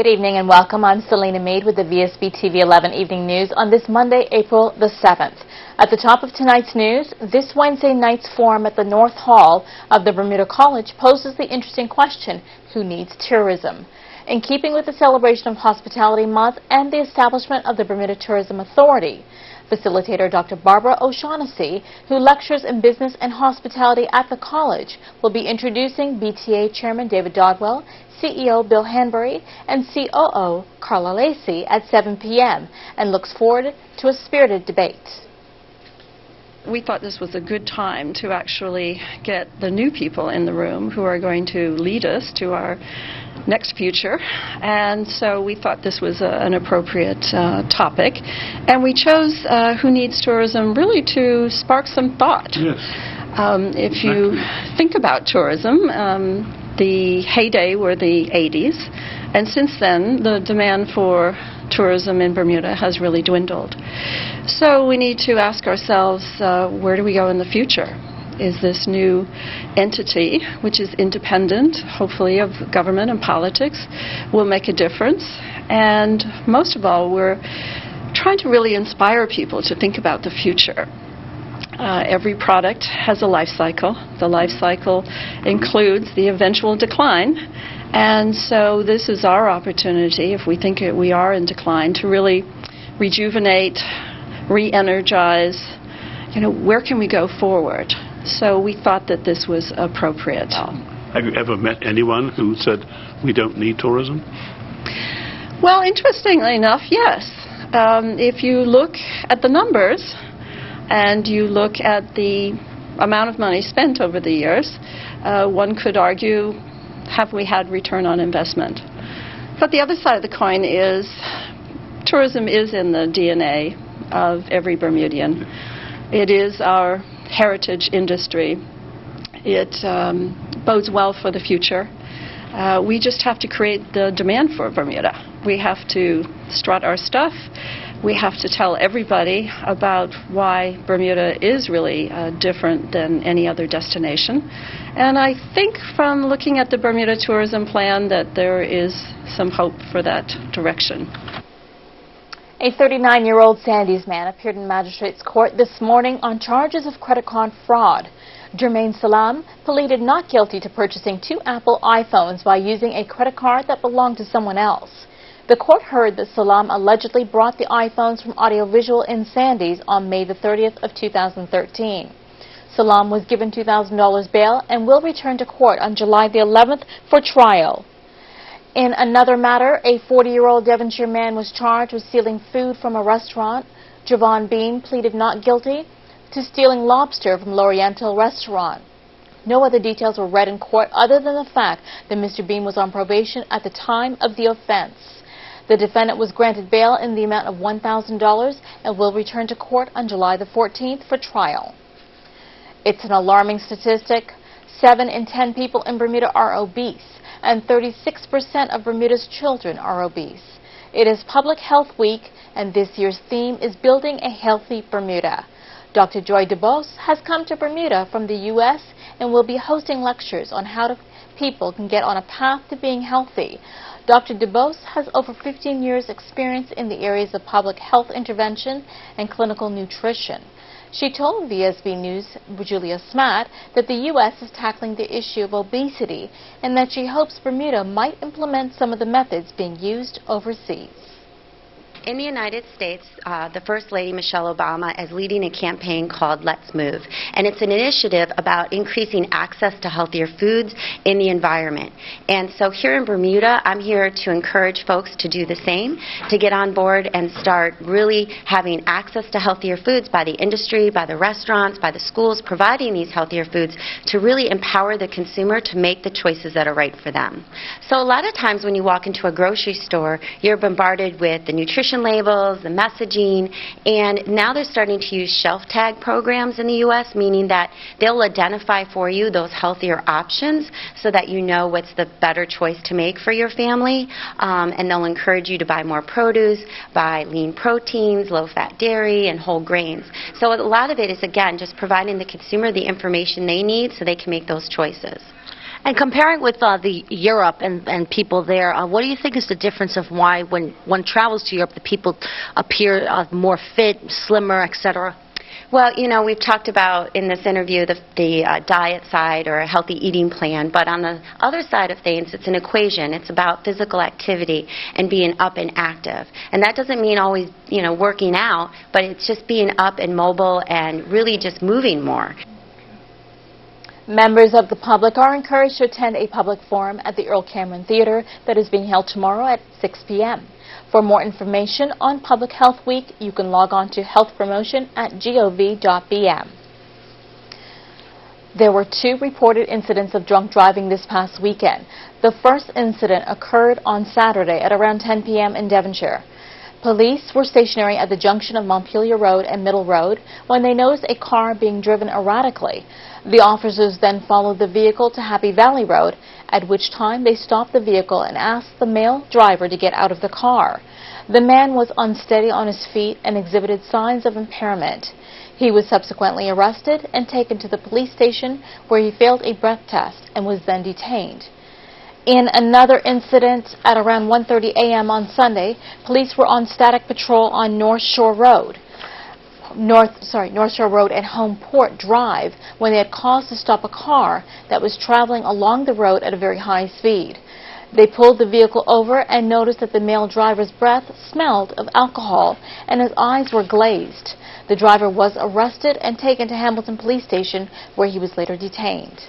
Good evening and welcome. I'm Selena Meade with the Vsb Tv 11 Evening News on this Monday, April the 7th. At the top of tonight's news, this Wednesday night's forum at the North Hall of the Bermuda College poses the interesting question, who needs tourism? In keeping with the celebration of Hospitality Month and the establishment of the Bermuda Tourism Authority, facilitator Dr. Barbara O'Shaughnessy, who lectures in business and hospitality at the college, will be introducing BTA Chairman David Dodwell, CEO Bill Hanbury, and COO Carla Lacey at 7 p.m. and looks forward to a spirited debate. We thought this was a good time to actually get the new people in the room who are going to lead us to our next future, and so we thought this was an appropriate topic, and we chose Who Needs Tourism really to spark some thought. Yes. If you think about tourism, the heyday were the 80s, and since then the demand for tourism in Bermuda has really dwindled. So we need to ask ourselves, where do we go in the future? Is this new entity, which is independent, hopefully, of government and politics, will make a difference? And most of all, we're trying to really inspire people to think about the future. Every product has a life cycle. The life cycle includes the eventual decline. And so this is our opportunity, if we think we are in decline, to really rejuvenate, re-energize, where can we go forward? So we thought that this was appropriate. Have you ever met anyone who said, we don't need tourism? Well, interestingly enough, yes. If you look at the numbers and you look at the amount of money spent over the years, one could argue, have we had return on investment? But the other side of the coin is tourism is in the DNA of every Bermudian. It is our heritage industry. It bodes well for the future. We just have to create the demand for Bermuda. We have to strut our stuff. We have to tell everybody about why Bermuda is really different than any other destination. And I think from looking at the Bermuda Tourism Plan that there is some hope for that direction. A 39-year-old Sandys man appeared in magistrate's court this morning on charges of credit card fraud. Jermaine Salam pleaded not guilty to purchasing 2 Apple iPhones by using a credit card that belonged to someone else. The court heard that Salam allegedly brought the iPhones from Audiovisual in Sandys on May the 30th of 2013. Salam was given $2,000 bail and will return to court on July the 11th for trial. In another matter, a 40-year-old Devonshire man was charged with stealing food from a restaurant. Javon Bean pleaded not guilty to stealing lobster from L'Oriental Restaurant. No other details were read in court other than the fact that Mr. Bean was on probation at the time of the offense. The defendant was granted bail in the amount of $1,000 and will return to court on July the 14th for trial. It's an alarming statistic. 7 in 10 people in Bermuda are obese, and 36% of Bermuda's children are obese. It is Public Health Week, and this year's theme is Building a Healthy Bermuda. Dr. Joy DeBose has come to Bermuda from the U.S. and will be hosting lectures on how people can get on a path to being healthy. Dr. DeBose has over 15 years' experience in the areas of public health intervention and clinical nutrition. She told Vsb News' Julia Smatt that the U.S. is tackling the issue of obesity and that she hopes Bermuda might implement some of the methods being used overseas. In the United States, the First Lady, Michelle Obama, is leading a campaign called Let's Move. And it's an initiative about increasing access to healthier foods in the environment. And so here in Bermuda, I'm here to encourage folks to do the same, to get on board and start really having access to healthier foods by the industry, by the restaurants, by the schools, providing these healthier foods to really empower the consumer to make the choices that are right for them. So a lot of times when you walk into a grocery store, you're bombarded with the nutrition labels, the messaging, and now they're starting to use shelf tag programs in the U.S., meaning that they'll identify for you those healthier options so that you know what's the better choice to make for your family, and they'll encourage you to buy more produce, buy lean proteins, low-fat dairy, and whole grains. So a lot of it is, again, just providing the consumer the information they need so they can make those choices. And comparing with the Europe and people there, what do you think is the difference of why when one travels to Europe the people appear more fit, slimmer, etc.? Well, you know, we've talked about in this interview the diet side or a healthy eating plan, but on the other side of things, it's an equation. It's about physical activity and being up and active. And that doesn't mean always, you know, working out, but it's just being up and mobile and really just moving more. Members of the public are encouraged to attend a public forum at the Earl Cameron Theater that is being held tomorrow at 6 p.m. For more information on Public Health Week, you can log on to healthpromotion@gov.bm. There were 2 reported incidents of drunk driving this past weekend. The first incident occurred on Saturday at around 10 p.m. in Devonshire. Police were stationary at the junction of Montpelier Road and Middle Road when they noticed a car being driven erratically. The officers then followed the vehicle to Happy Valley Road, at which time they stopped the vehicle and asked the male driver to get out of the car. The man was unsteady on his feet and exhibited signs of impairment. He was subsequently arrested and taken to the police station where he failed a breath test and was then detained. In another incident at around 1:30 a.m. on Sunday, police were on static patrol on North Shore Road and Homeport Drive when they had cause to stop a car that was traveling along the road at a very high speed. They pulled the vehicle over and noticed that the male driver's breath smelled of alcohol and his eyes were glazed. The driver was arrested and taken to Hamilton Police Station where he was later detained.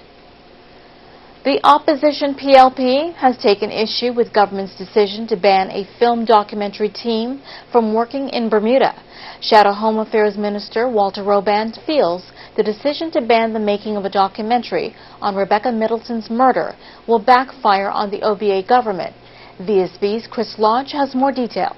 The opposition PLP has taken issue with government's decision to ban a film documentary team from working in Bermuda. Shadow Home Affairs Minister Walter Roban feels the decision to ban the making of a documentary on Rebecca Middleton's murder will backfire on the OBA government. Vsb's Chris Lodge has more details.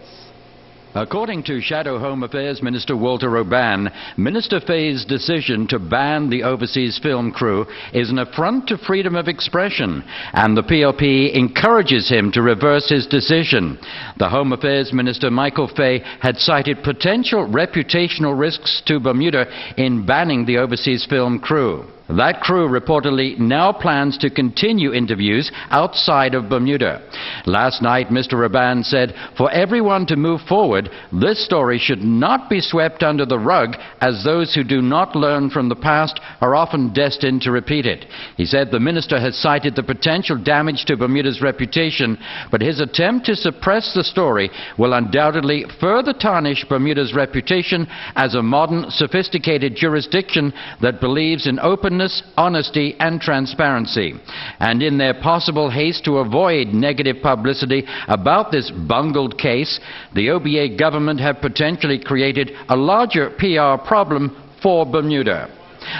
According to Shadow Home Affairs Minister Walter Roban, Minister Fay's decision to ban the overseas film crew is an affront to freedom of expression, and the PLP encourages him to reverse his decision. The Home Affairs Minister Michael Fay had cited potential reputational risks to Bermuda in banning the overseas film crew. That crew reportedly now plans to continue interviews outside of Bermuda. Last night, Mr. Roban said, for everyone to move forward, this story should not be swept under the rug, as those who do not learn from the past are often destined to repeat it. He said the minister has cited the potential damage to Bermuda's reputation, but his attempt to suppress the story will undoubtedly further tarnish Bermuda's reputation as a modern, sophisticated jurisdiction that believes in openness, honesty and transparency. And in their possible haste to avoid negative publicity about this bungled case, the OBA government have potentially created a larger PR problem for Bermuda.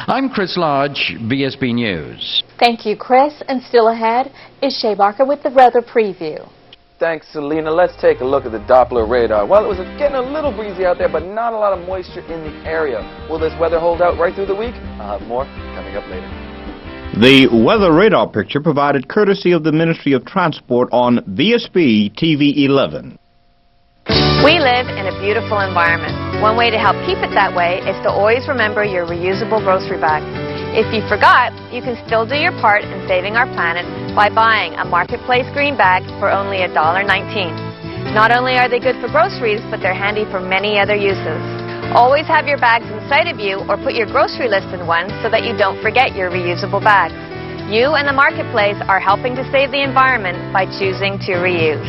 I'm Chris Lodge, Vsb News. Thank you, Chris. And still ahead is Shay Barker with the weather preview. Thanks, Selena. Let's take a look at the Doppler radar. Well, it was getting a little breezy out there, but not a lot of moisture in the area. Will this weather hold out right through the week? I'll have more coming up later. The weather radar picture provided courtesy of the Ministry of Transport on Vsb TV 11. We live in a beautiful environment. One way to help keep it that way is to always remember your reusable grocery bag. If you forgot, you can still do your part in saving our planet by buying a Marketplace green bag for only $1.19. Not only are they good for groceries, but they're handy for many other uses. Always have your bags in sight of you or put your grocery list in one so that you don't forget your reusable bags. You and the Marketplace are helping to save the environment by choosing to reuse.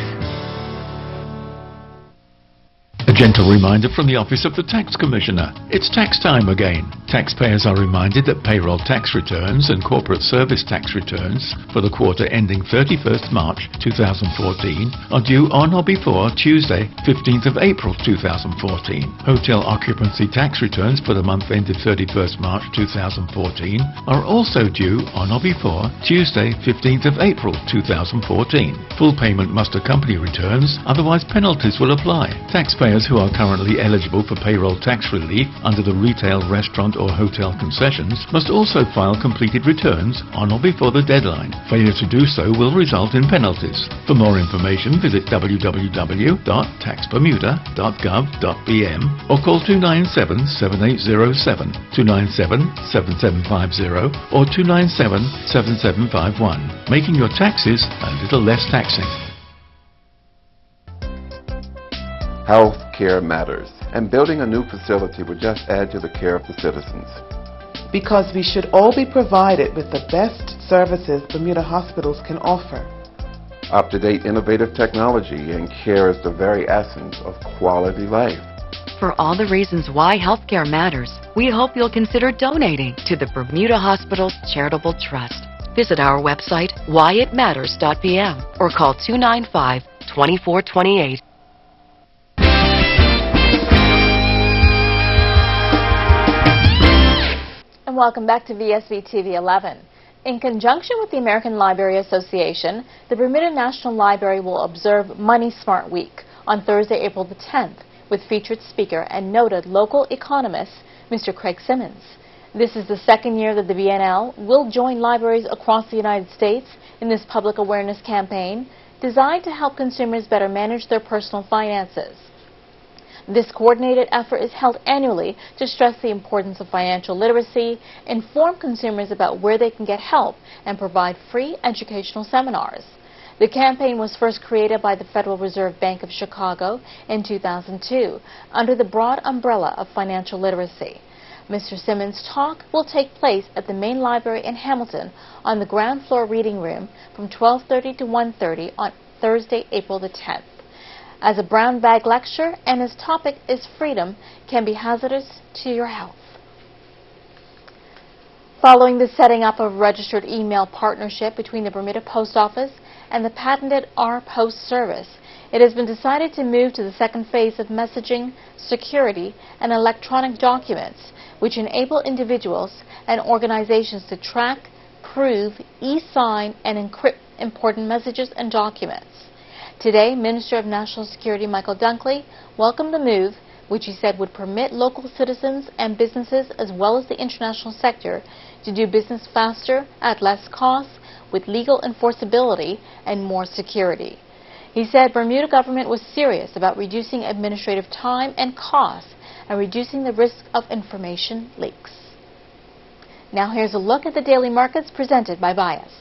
A gentle reminder from the Office of the Tax Commissioner. It's tax time again. Taxpayers are reminded that payroll tax returns and corporate service tax returns for the quarter ending 31st March 2014 are due on or before Tuesday, 15th of April 2014. Hotel occupancy tax returns for the month ended 31st March 2014 are also due on or before Tuesday, 15th of April 2014. Full payment must accompany returns, otherwise penalties will apply. Taxpayers who are currently eligible for payroll tax relief under the Retail, Restaurant or hotel concessions must also file completed returns on or before the deadline. Failure to do so will result in penalties. For more information, visit www.taxbermuda.gov.bm or call 297-7807, 297-7750 or 297-7751, making your taxes a little less taxing. Health care matters, and building a new facility would just add to the care of the citizens. Because we should all be provided with the best services Bermuda hospitals can offer. Up-to-date innovative technology and care is the very essence of quality life. For all the reasons why healthcare matters, we hope you'll consider donating to the Bermuda Hospitals Charitable Trust. Visit our website, whyitmatters.bm, or call 295-2428. And welcome back to Vsb TV 11. In conjunction with the American Library Association, the Bermuda National Library will observe Money Smart Week on Thursday, April the 10th, with featured speaker and noted local economist, Mr. Craig Simmons. This is the second year that the BNL will join libraries across the United States in this public awareness campaign designed to help consumers better manage their personal finances. This coordinated effort is held annually to stress the importance of financial literacy, inform consumers about where they can get help, and provide free educational seminars. The campaign was first created by the Federal Reserve Bank of Chicago in 2002 under the broad umbrella of financial literacy. Mr. Simmons' talk will take place at the main library in Hamilton on the ground floor reading room from 12:30 to 1:30 on Thursday, April the 10th. As a brown bag lecture, and his topic is freedom can be hazardous to your health. Following the setting up of a registered email partnership between the Bermuda Post Office and the patented R-Post service, it has been decided to move to the second phase of messaging, security, and electronic documents, which enable individuals and organizations to track, prove, e-sign, and encrypt important messages and documents. Today, Minister of National Security Michael Dunkley welcomed the move, which he said would permit local citizens and businesses as well as the international sector to do business faster at less cost with legal enforceability and more security. He said Bermuda government was serious about reducing administrative time and costs and reducing the risk of information leaks. Now here's a look at the daily markets presented by Bias.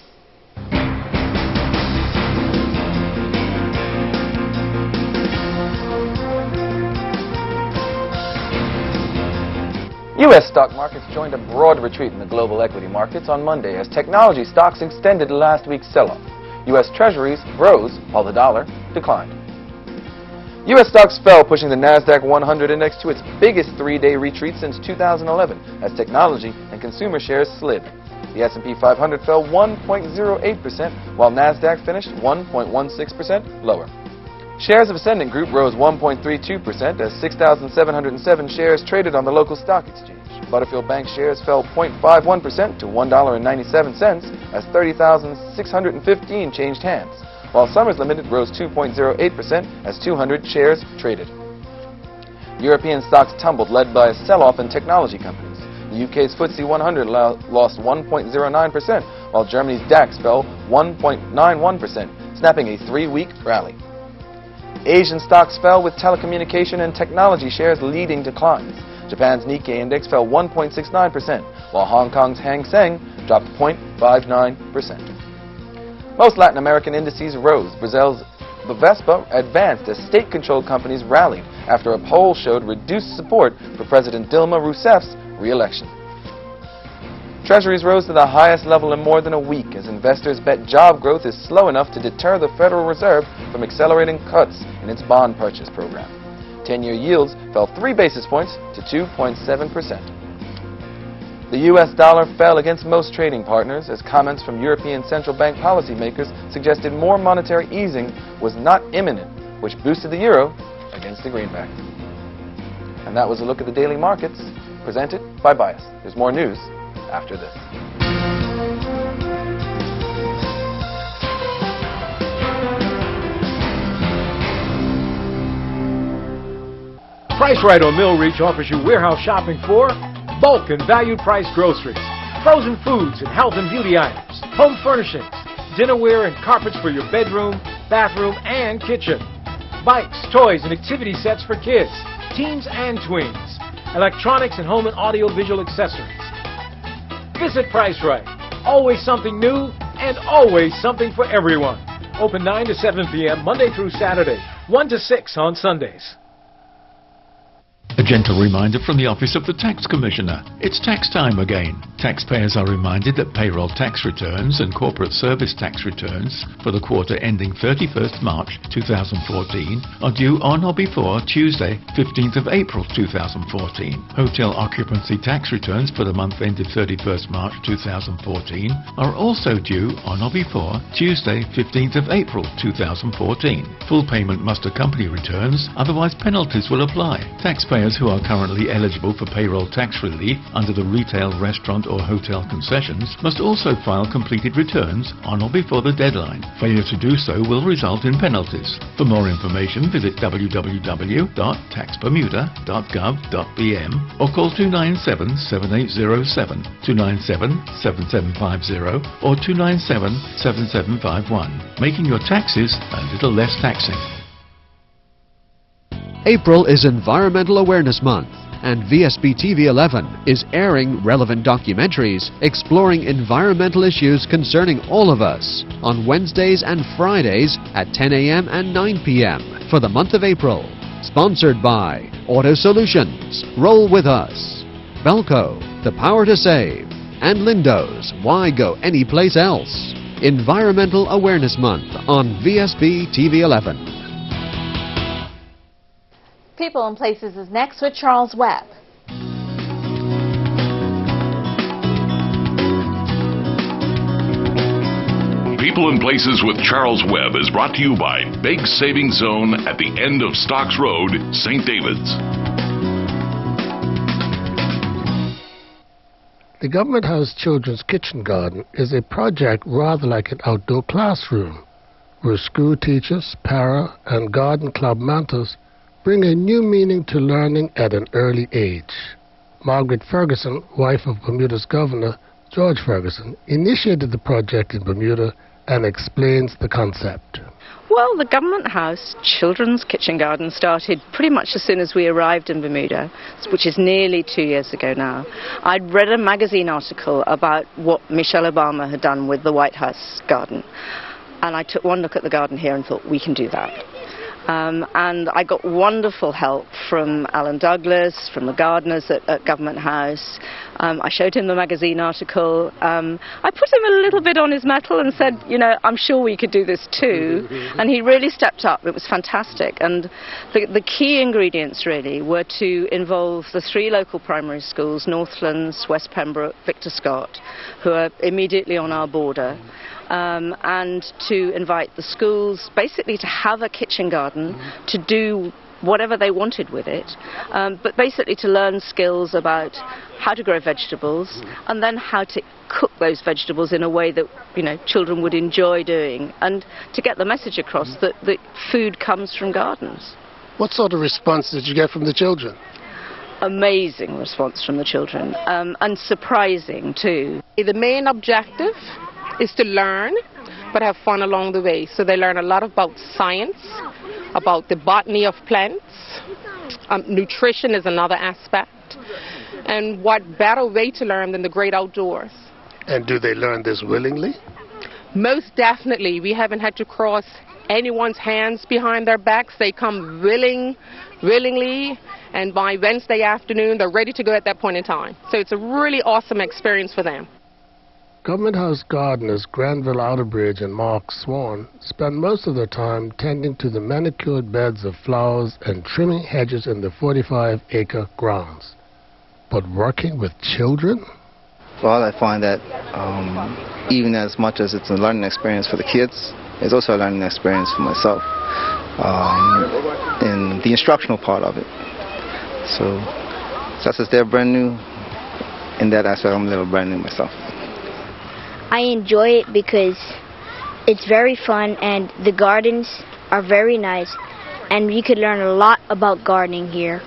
U.S. stock markets joined a broad retreat in the global equity markets on Monday as technology stocks extended last week's sell-off. U.S. Treasuries rose while the dollar declined. U.S. stocks fell, pushing the NASDAQ 100 index to its biggest three-day retreat since 2011 as technology and consumer shares slid. The S&P 500 fell 1.08%, while NASDAQ finished 1.16% lower. Shares of Ascendant Group rose 1.32% as 6,707 shares traded on the local stock exchange. Butterfield Bank shares fell 0.51% to $1.97 as 30,615 changed hands, while Summers Limited rose 2.08% as 200 shares traded. European stocks tumbled, led by a sell-off in technology companies. The UK's FTSE 100 lost 1.09%, while Germany's DAX fell 1.91%, snapping a three-week rally. Asian stocks fell, with telecommunication and technology shares leading declines. Japan's Nikkei index fell 1.69%, while Hong Kong's Hang Seng dropped 0.59%. Most Latin American indices rose. Brazil's Vsb advanced as state-controlled companies rallied after a poll showed reduced support for President Dilma Rousseff's re-election. Treasuries rose to the highest level in more than a week as investors bet job growth is slow enough to deter the Federal Reserve from accelerating cuts in its bond purchase program. 10-year yields fell 3 basis points to 2.7%. The U.S. dollar fell against most trading partners as comments from European central bank policymakers suggested more monetary easing was not imminent, which boosted the euro against the greenback. And that was a look at the daily markets presented by Bias. There's more news after this. Price Right on Mill Reach offers you warehouse shopping for bulk and value price groceries, frozen foods and health and beauty items, home furnishings, dinnerware and carpets for your bedroom, bathroom, and kitchen, bikes, toys, and activity sets for kids, teens and tweens, electronics and home and audio-visual accessories. Visit Price Right. Always something new and always something for everyone. Open 9 to 7 p.m. Monday through Saturday, 1 to 6 on Sundays. A gentle reminder from the Office of the Tax Commissioner. It's tax time again. Taxpayers are reminded that payroll tax returns and corporate service tax returns for the quarter ending 31st March 2014 are due on or before Tuesday, 15th of April 2014. Hotel occupancy tax returns for the month ended 31st March 2014 are also due on or before Tuesday, 15th of April 2014. Full payment must accompany returns, otherwise penalties will apply. Taxpayers who are currently eligible for payroll tax relief under the retail, restaurant or hotel concessions must also file completed returns on or before the deadline. Failure to do so will result in penalties. For more information, visit www.taxbermuda.gov.bm or call 297-7807, 297-7750 or 297-7751, making your taxes a little less taxing. April is Environmental Awareness Month, and Vsb Tv 11 is airing relevant documentaries exploring environmental issues concerning all of us on Wednesdays and Fridays at 10 a.m. and 9 p.m. for the month of April. Sponsored by Auto Solutions, Roll With Us, Velco, The Power to Save, and Lindo's, Why Go Anyplace Else? Environmental Awareness Month on Vsb TV 11. People and Places is next with Charles Webb. People and Places with Charles Webb is brought to you by Big Savings Zone at the end of Stocks Road, St. David's. The Government House Children's Kitchen Garden is a project rather like an outdoor classroom, where school teachers, para, and garden club mentors bring a new meaning to learning at an early age. Margaret Ferguson, wife of Bermuda's Governor, George Ferguson, initiated the project in Bermuda and explains the concept. Well, the Government House Children's Kitchen Garden started pretty much as soon as we arrived in Bermuda, which is nearly 2 years ago now. I'd read a magazine article about what Michelle Obama had done with the White House garden, and I took one look at the garden here and thought, we can do that. And I got wonderful help from Alan Douglas, from the gardeners at Government House. I showed him the magazine article. I put him a little bit on his mettle and said, you know, I'm sure we could do this too. And he really stepped up. It was fantastic. And the key ingredients really were to involve the 3 local primary schools, Northlands, West Pembroke, Victor Scott, who are immediately on our border. And to invite the schools basically to have a kitchen garden, to do whatever they wanted with it, but basically to learn skills about how to grow vegetables and then how to cook those vegetables in a way that, you know, children would enjoy doing, and to get the message across that food comes from gardens. What sort of response did you get from the children? Amazing response from the children, and surprising too. The main objective is to learn, but have fun along the way. So they learn a lot about science, about the botany of plants. Nutrition is another aspect. And what better way to learn than the great outdoors? And do they learn this willingly? Most definitely. We haven't had to cross anyone's hands behind their backs. They come willingly, and by Wednesday afternoon, they're ready to go at that point in time. So it's a really awesome experience for them. Government House gardeners Granville Outerbridge and Mark Swan spend most of their time tending to the manicured beds of flowers and trimming hedges in the 45-acre grounds. But working with children? Well, I find that even as much as it's a learning experience for the kids, it's also a learning experience for myself in the instructional part of it. So just as they're brand new, in that aspect I'm a little brand new myself. I enjoy it because it's very fun and the gardens are very nice, and you could learn a lot about gardening here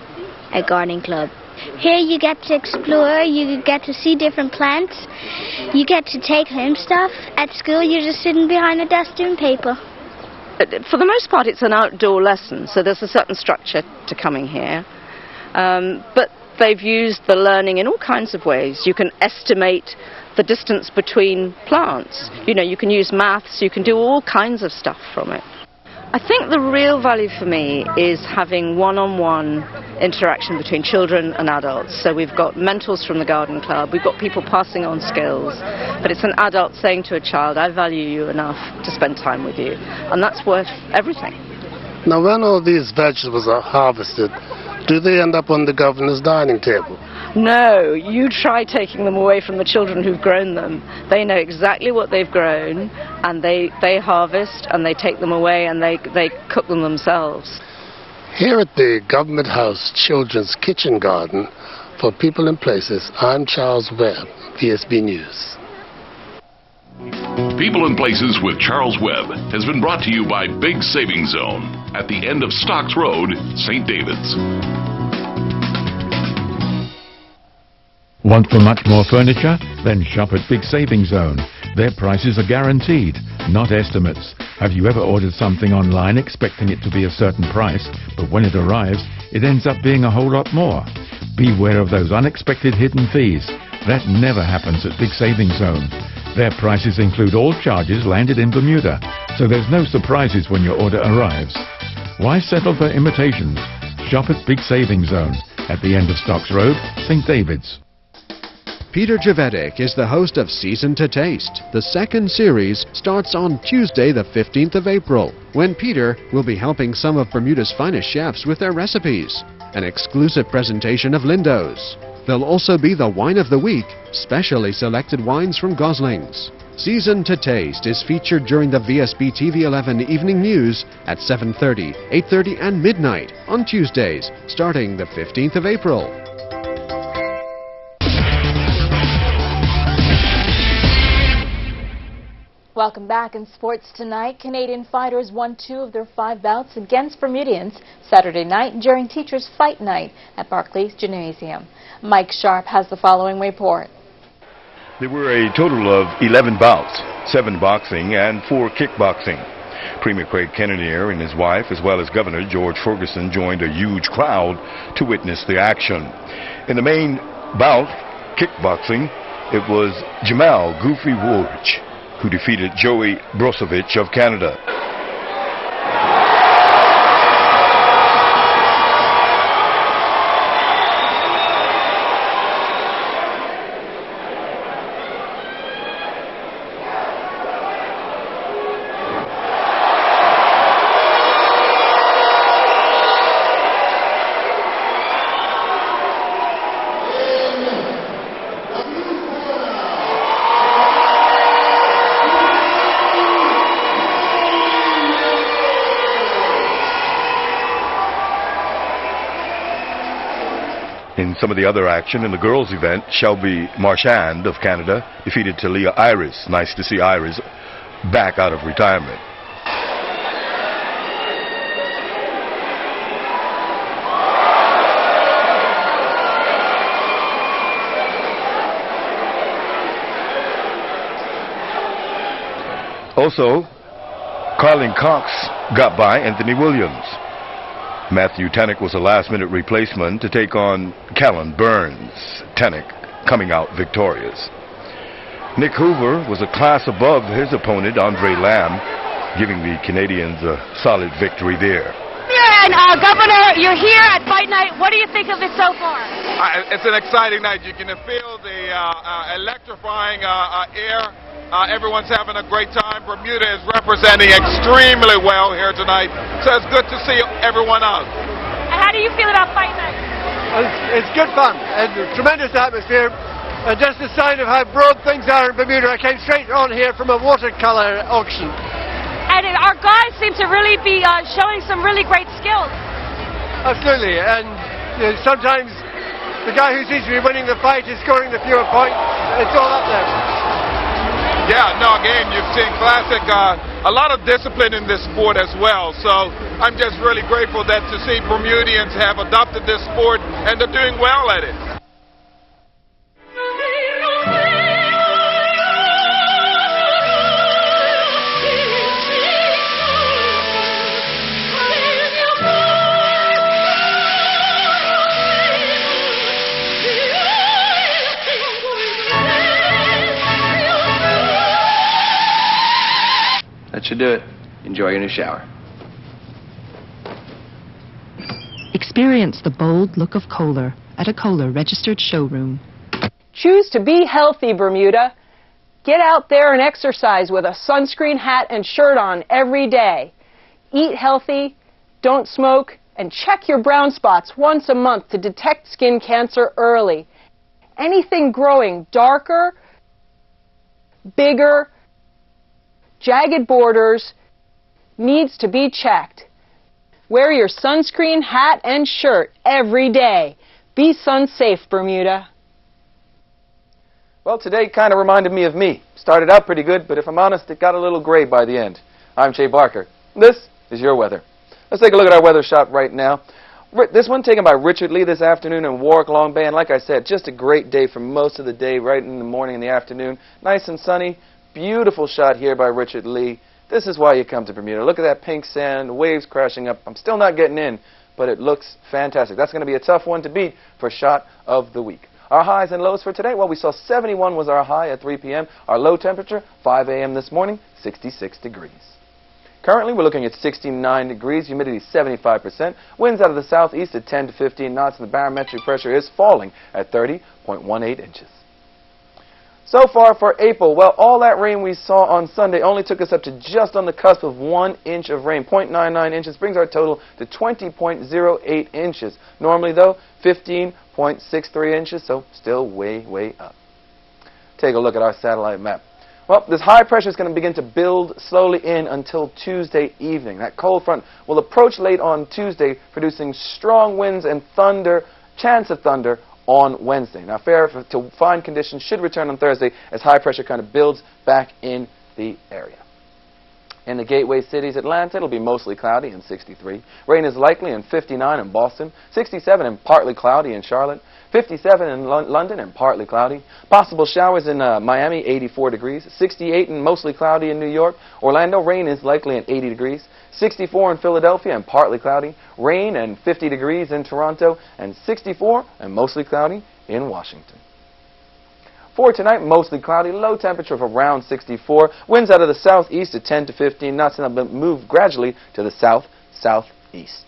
at Gardening Club. Here you get to explore, you get to see different plants, you get to take home stuff. At school you're just sitting behind a desk doing paper. For the most part it's an outdoor lesson, so there's a certain structure to coming here. But they've used the learning in all kinds of ways. You can estimate the distance between plants. You know, you can use maths, you can do all kinds of stuff from it. I think the real value for me is having one-on-one interaction between children and adults. So we've got mentors from the garden club, we've got people passing on skills, but it's an adult saying to a child, I value you enough to spend time with you, and that's worth everything. Now, when all these vegetables are harvested, do they end up on the governor's dining table? No, you try taking them away from the children who've grown them. They know exactly what they've grown, and they harvest and they take them away and they cook them themselves. Here at the Government House Children's Kitchen Garden for People and Places, I'm Charles Webb, Vsb News. People and Places with Charles Webb has been brought to you by Big Savings Zone at the end of Stocks Road, St. David's. Want for much more furniture? Then shop at Big Savings Zone. Their prices are guaranteed, not estimates. Have you ever ordered something online expecting it to be a certain price, but when it arrives, it ends up being a whole lot more? Beware of those unexpected hidden fees. That never happens at Big Savings Zone. Their prices include all charges landed in Bermuda, so there's no surprises when your order arrives. Why settle for imitations? Shop at Big Savings Zone at the end of Stocks Road, St. David's. Peter Javetic is the host of Season to Taste. The second series starts on Tuesday, the 15th of April, when Peter will be helping some of Bermuda's finest chefs with their recipes. An exclusive presentation of Lindo's. There'll also be the Wine of the Week, specially selected wines from Gosling's. Season to Taste is featured during the Vsb TV 11 Evening News at 7:30, 8:30 and midnight on Tuesdays, starting the 15th of April. Welcome back. In sports tonight, Canadian fighters won 2 of their 5 bouts against Bermudians Saturday night during Teachers' Fight Night at Barclays Gymnasium. Mike Sharp has the following report. There were a total of 11 bouts, 7 boxing and 4 kickboxing. Premier Craig Kennedier and his wife, as well as Governor George Ferguson, joined a huge crowd to witness the action. In the main bout, kickboxing, it was Jamal Goofy Woolrich who defeated Joey Brozovic of Canada. In some of the other action in the girls' event, Shelby Marchand of Canada defeated Talia Iris. Nice to see Iris back out of retirement. Also, Carlin Cox got by Anthony Williams. Matthew Tannick was a last-minute replacement to take on Callan Burns. Tannick coming out victorious. Nick Hoover was a class above his opponent, Andre Lamb, giving the Canadians a solid victory there. And Governor, you're here at Fight Night. What do you think of it so far? It's an exciting night. You can feel the electrifying air. Everyone's having a great time. Bermuda is representing extremely well here tonight, so it's good to see everyone out. And how do you feel about Fight Night? It's good fun and a tremendous atmosphere, and just a sign of how broad things are in Bermuda. I came straight on here from a watercolor auction. And our guys seem to really be showing some really great skills. Absolutely, and you know, sometimes the guy who seems to be winning the fight is scoring the fewer points. It's all up there. Yeah, no, again, you've seen classic, a lot of discipline in this sport as well. So I'm just really grateful that to see Bermudians have adopted this sport and they're doing well at it. That should do it. Enjoy your new shower. Experience the bold look of Kohler at a Kohler registered showroom. Choose to be healthy, Bermuda. Get out there and exercise with a sunscreen, hat, and shirt on every day. Eat healthy, don't smoke, and check your brown spots once a month to detect skin cancer early. Anything growing darker, bigger, jagged borders needs to be checked. Wear your sunscreen, hat, and shirt every day. Be sun safe, Bermuda. Well, today kind of reminded me of me. Started out pretty good, but if I'm honest, it got a little gray by the end. I'm Jay Barker. This is your weather. Let's take a look at our weather shot right now. This one taken by Richard Lee this afternoon in Warwick, Long Bay. And like I said, just a great day for most of the day, right in the morning and the afternoon. Nice and sunny. Beautiful shot here by Richard Lee. This is why you come to Bermuda. Look at that pink sand, waves crashing up. I'm still not getting in, but it looks fantastic. That's going to be a tough one to beat for shot of the week. Our highs and lows for today, well, we saw 71 was our high at 3 p.m. Our low temperature, 5 a.m. this morning, 66 degrees. Currently, we're looking at 69 degrees, humidity 75%, winds out of the southeast at 10 to 15 knots, and the barometric pressure is falling at 30.18 inches. So far for April, well, all that rain we saw on Sunday only took us up to just on the cusp of 1 inch of rain. 0.99 inches brings our total to 20.08 inches. Normally, though, 15.63 inches, so still way, way up. Take a look at our satellite map. Well, this high pressure is going to begin to build slowly in until Tuesday evening. That cold front will approach late on Tuesday, producing strong winds and thunder, chance of thunder, on Wednesday. Now, fair to fine conditions should return on Thursday as high pressure kind of builds back in the area. In the gateway cities, Atlanta, it'll be mostly cloudy and 63. Rain is likely in 59 in Boston, 67 and partly cloudy in Charlotte, 57 in London and partly cloudy. Possible showers in Miami, 84 degrees, 68 and mostly cloudy in New York. Orlando, rain is likely at 80 degrees. 64 in Philadelphia and partly cloudy, rain and 50 degrees in Toronto, and 64 and mostly cloudy in Washington. For tonight, mostly cloudy, low temperature of around 64, winds out of the southeast at 10 to 15 knots, and they'll move gradually to the south-southeast.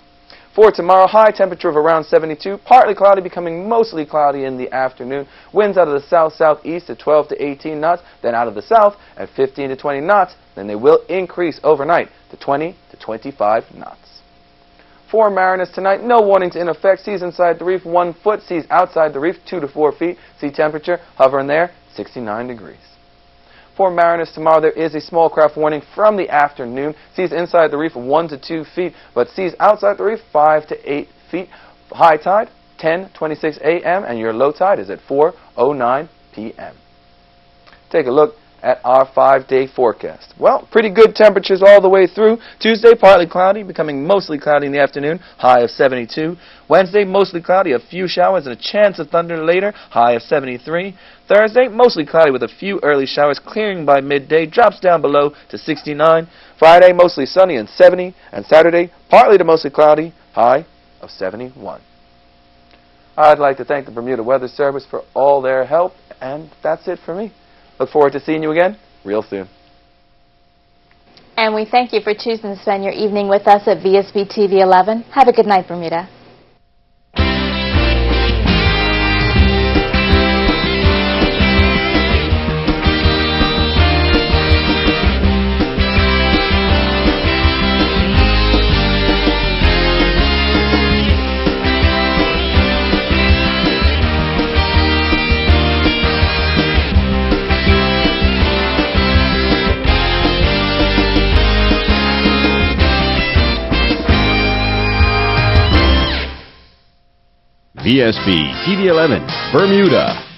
For tomorrow, high temperature of around 72, partly cloudy, becoming mostly cloudy in the afternoon, winds out of the south-southeast at 12 to 18 knots, then out of the south at 15 to 20 knots, then they will increase overnight to 20 to 25 knots. For mariners tonight, no warnings in effect. Seas inside the reef 1 foot, seas outside the reef 2 to 4 feet. Sea temperature hovering there 69 degrees. For mariners tomorrow, there is a small craft warning from the afternoon. Seas inside the reef 1 to 2 feet, but seas outside the reef 5 to 8 feet. High tide 10:26 a.m. and your low tide is at 4:09 p.m. Take a look at our 5-day forecast. Well, pretty good temperatures all the way through. Tuesday, partly cloudy, becoming mostly cloudy in the afternoon, high of 72. Wednesday, mostly cloudy, a few showers and a chance of thunder later, high of 73. Thursday, mostly cloudy with a few early showers, clearing by midday, drops down below to 69. Friday, mostly sunny and 70. And Saturday, partly to mostly cloudy, high of 71. I'd like to thank the Bermuda Weather Service for all their help, and that's it for me. Look forward to seeing you again real soon. And we thank you for choosing to spend your evening with us at Vsb TV 11. Have a good night, Bermuda. Vsb TV 11, Bermuda.